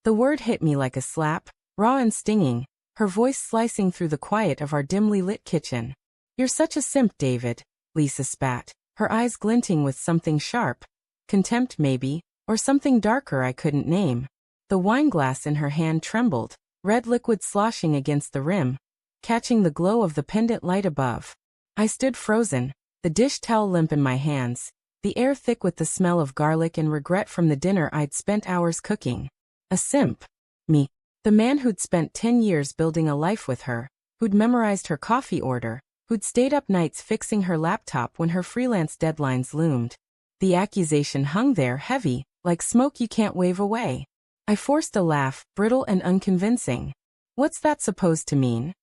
The word hit me like a slap, raw and stinging, her voice slicing through the quiet of our dimly lit kitchen. "You're such a simp, David," Lisa spat, her eyes glinting with something sharp. Contempt maybe, or something darker I couldn't name. The wineglass in her hand trembled, red liquid sloshing against the rim, catching the glow of the pendant light above. I stood frozen, the dish towel limp in my hands, the air thick with the smell of garlic and regret from the dinner I'd spent hours cooking. A simp. Me. The man who'd spent 10 years building a life with her, who'd memorized her coffee order, who'd stayed up nights fixing her laptop when her freelance deadlines loomed. The accusation hung there heavy, like smoke you can't wave away. I forced a laugh, brittle and unconvincing. "What's that supposed to mean?"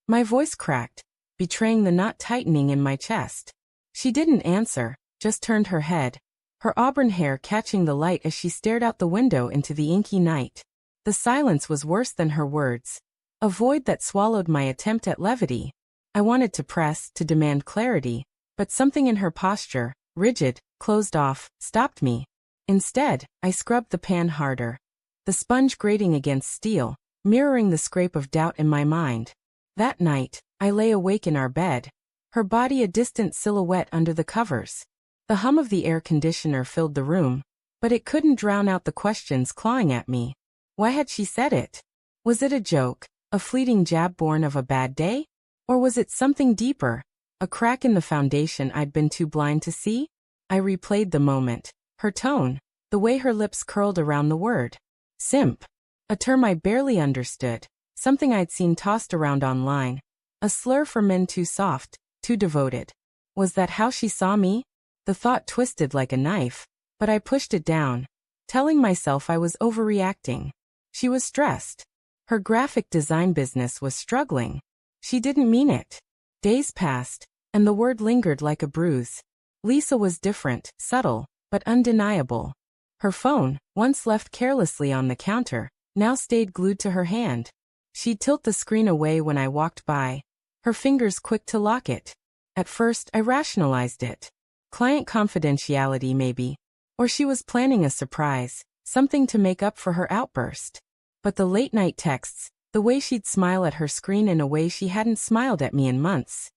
My voice cracked, betraying the knot tightening in my chest. She didn't answer, just turned her head, her auburn hair catching the light as she stared out the window into the inky night. The silence was worse than her words, a void that swallowed my attempt at levity. I wanted to press, to demand clarity, but something in her posture, rigid, closed off, stopped me. Instead, I scrubbed the pan harder, the sponge grating against steel, mirroring the scrape of doubt in my mind. That night, I lay awake in our bed, her body a distant silhouette under the covers. The hum of the air conditioner filled the room, but it couldn't drown out the questions clawing at me. Why had she said it? Was it a joke, a fleeting jab born of a bad day? Or was it something deeper, a crack in the foundation I'd been too blind to see? I replayed the moment, her tone, the way her lips curled around the word. Simp. A term I barely understood, something I'd seen tossed around online, a slur for men too soft, too devoted. Was that how she saw me? The thought twisted like a knife, but I pushed it down, telling myself I was overreacting. She was stressed. Her graphic design business was struggling. She didn't mean it. Days passed, and the word lingered like a bruise. Lisa was different, subtle, but undeniable. Her phone, once left carelessly on the counter, now stayed glued to her hand. She'd tilt the screen away when I walked by, her fingers quick to lock it. At first, I rationalized it. Client confidentiality maybe. Or she was planning a surprise, something to make up for her outburst. But the late-night texts, the way she'd smile at her screen in a way she hadn't smiled at me in months.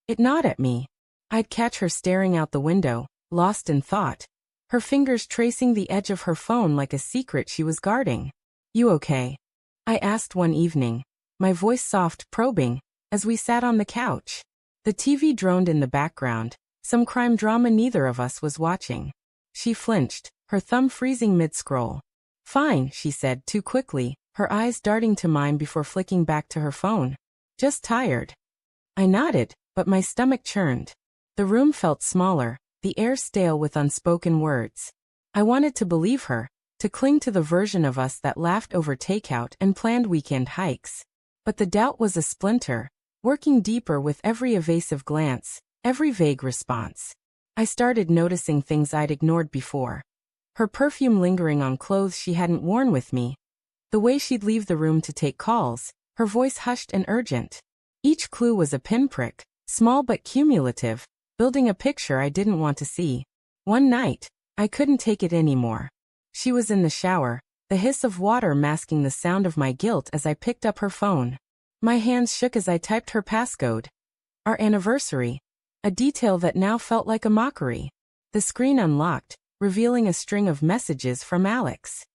It gnawed at me. I'd catch her staring out the window, lost in thought, her fingers tracing the edge of her phone like a secret she was guarding. "You okay?" I asked one evening, my voice soft, probing, as we sat on the couch. The TV droned in the background, some crime drama neither of us was watching. She flinched, her thumb freezing mid-scroll. "Fine," she said too quickly, her eyes darting to mine before flicking back to her phone. "Just tired." I nodded, but my stomach churned. The room felt smaller, the air stale with unspoken words. I wanted to believe her, to cling to the version of us that laughed over takeout and planned weekend hikes. But the doubt was a splinter, working deeper with every evasive glance, every vague response. I started noticing things I'd ignored before. Her perfume lingering on clothes she hadn't worn with me. The way she'd leave the room to take calls, her voice hushed and urgent. Each clue was a pinprick, small but cumulative, building a picture I didn't want to see. One night, I couldn't take it anymore. She was in the shower, the hiss of water masking the sound of my guilt as I picked up her phone. My hands shook as I typed her passcode. Our anniversary. A detail that now felt like a mockery. The screen unlocked, revealing a string of messages from Alex.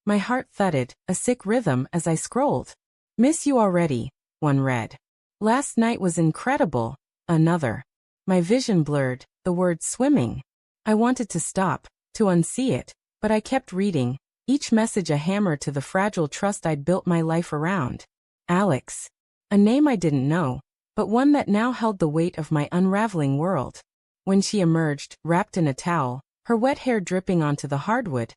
My heart thudded, a sick rhythm as I scrolled. "Miss you already," one read. "Last night was incredible," another. My vision blurred, the word swimming. I wanted to stop, to unsee it, but I kept reading, each message a hammer to the fragile trust I'd built my life around. Alex. A name I didn't know, but one that now held the weight of my unraveling world. When she emerged, wrapped in a towel, her wet hair dripping onto the hardwood,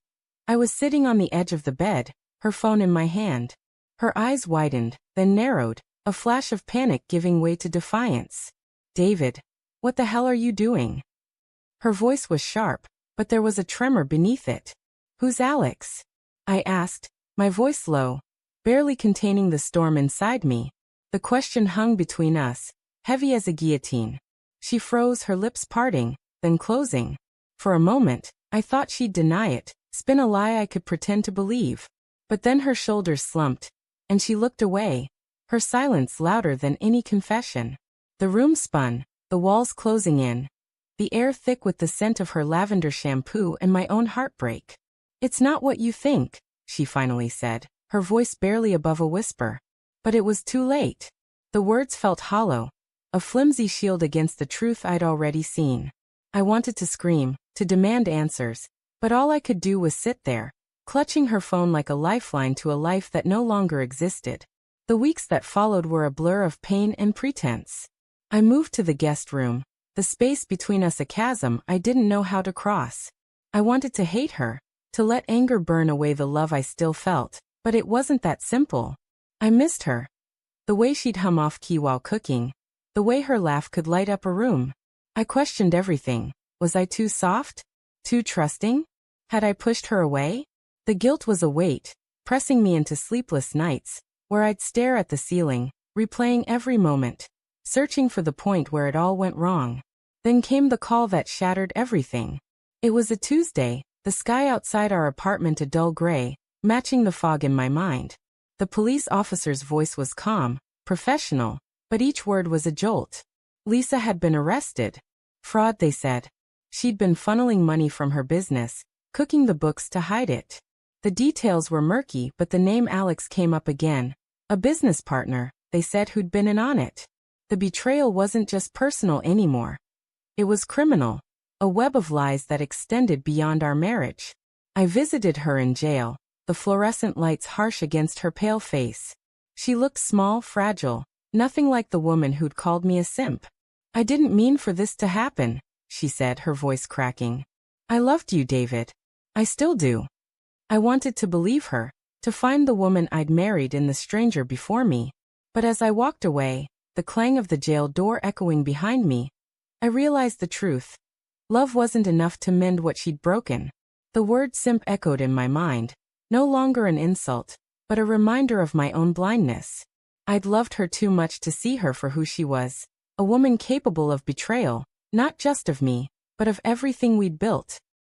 I was sitting on the edge of the bed, her phone in my hand. Her eyes widened, then narrowed, a flash of panic giving way to defiance. "David, what the hell are you doing?" Her voice was sharp, but there was a tremor beneath it. "Who's Alex?" I asked, my voice low, barely containing the storm inside me. The question hung between us, heavy as a guillotine. She froze, her lips parting, then closing. For a moment, I thought she'd deny it, spin a lie I could pretend to believe. But then her shoulders slumped, and she looked away, her silence louder than any confession. The room spun, the walls closing in, the air thick with the scent of her lavender shampoo and my own heartbreak. "It's not what you think," she finally said, her voice barely above a whisper. But it was too late. The words felt hollow, a flimsy shield against the truth I'd already seen. I wanted to scream, to demand answers, but all I could do was sit there, clutching her phone like a lifeline to a life that no longer existed. The weeks that followed were a blur of pain and pretense. I moved to the guest room, the space between us a chasm I didn't know how to cross. I wanted to hate her, to let anger burn away the love I still felt, but it wasn't that simple. I missed her. The way she'd hum off-key while cooking, the way her laugh could light up a room. I questioned everything. Was I too soft? Too trusting? Had I pushed her away? The guilt was a weight, pressing me into sleepless nights, where I'd stare at the ceiling, replaying every moment, searching for the point where it all went wrong. Then came the call that shattered everything. It was a Tuesday, the sky outside our apartment a dull gray, matching the fog in my mind. The police officer's voice was calm, professional, but each word was a jolt. Lisa had been arrested. Fraud, they said. She'd been funneling money from her business, cooking the books to hide it. The details were murky, but the name Alex came up again. A business partner, they said, who'd been in on it. The betrayal wasn't just personal anymore. It was criminal, a web of lies that extended beyond our marriage. I visited her in jail, the fluorescent lights harsh against her pale face. She looked small, fragile, nothing like the woman who'd called me a simp. "I didn't mean for this to happen," she said, her voice cracking. "I loved you, David. I still do." I wanted to believe her, to find the woman I'd married in the stranger before me. But as I walked away, the clang of the jail door echoing behind me, I realized the truth. Love wasn't enough to mend what she'd broken. The word simp echoed in my mind, no longer an insult, but a reminder of my own blindness. I'd loved her too much to see her for who she was, a woman capable of betrayal, not just of me, but of everything we'd built.